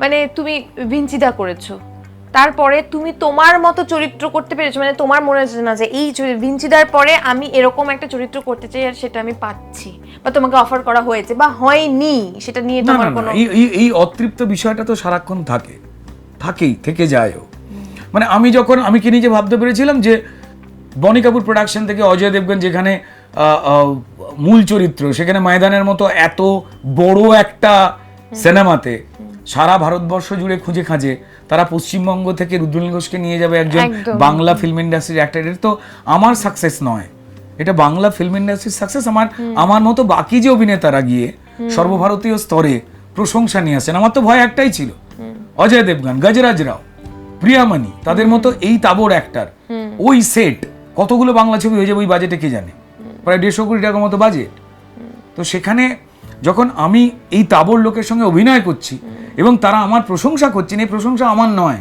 মানে তুমি ভিঞ্চিদা করেছো, তারপরে তুমি তোমার মতো চরিত্র করতে পেরেছো, মানে তোমার মনে হচ্ছে না যে এই ভিঞ্চিদার পরে আমি এরকম একটা চরিত্র করতে চাই আর সেটা আমি পাচ্ছি, বা তোমাকে অফার করা হয়েছে বা হয়নি, সেটা নিয়ে না তোমার না কোনো এই অতৃপ্ত বিষয়টা তো সারাক্ষণ থাকেই থেকে যায়ও। মানে আমি কি নিজে ভাবতে পেরেছিলাম যে বনি কাপুর প্রোডাকশন থেকে অজয় দেবগন যেখানে মূল চরিত্র, সেখানে ময়দানের মতো এত বড় একটা সিনেমাতে সারা ভারতবর্ষ জুড়ে খুঁজে খাঁজে তারা পশ্চিমবঙ্গ থেকে রুদ্রনীল ঘোষকে নিয়ে যাবে একজন বাংলা ফিল্ম ইন্ডাস্ট্রির অ্যাক্টর। এটা তো আমার সাকসেস নয়, এটা বাংলা ফিল্ম ইন্ডাস্ট্রির সাকসেস। আমার মতো বাকি যে অভিনেতারা গিয়ে সর্বভারতীয় স্তরে প্রশংসা নিয়ে আসেন, আমার তো ভয় একটাই ছিল, অজয় দেবগন, গজরাজ রাও, প্রিয়ামণি, তাদের মতো এই তাবড় অ্যাক্টর, ওই সেট কতগুলো বাংলা ছবি হয়ে যাবে ওই বাজেটে কে জানে, প্রায় 150 কোটি টাকার মতো বাজেট। তো সেখানে যখন আমি এই তাবড় লোকের সঙ্গে অভিনয় করছি এবং তারা আমার প্রশংসা করছেন, এই প্রশংসা আমার নয়,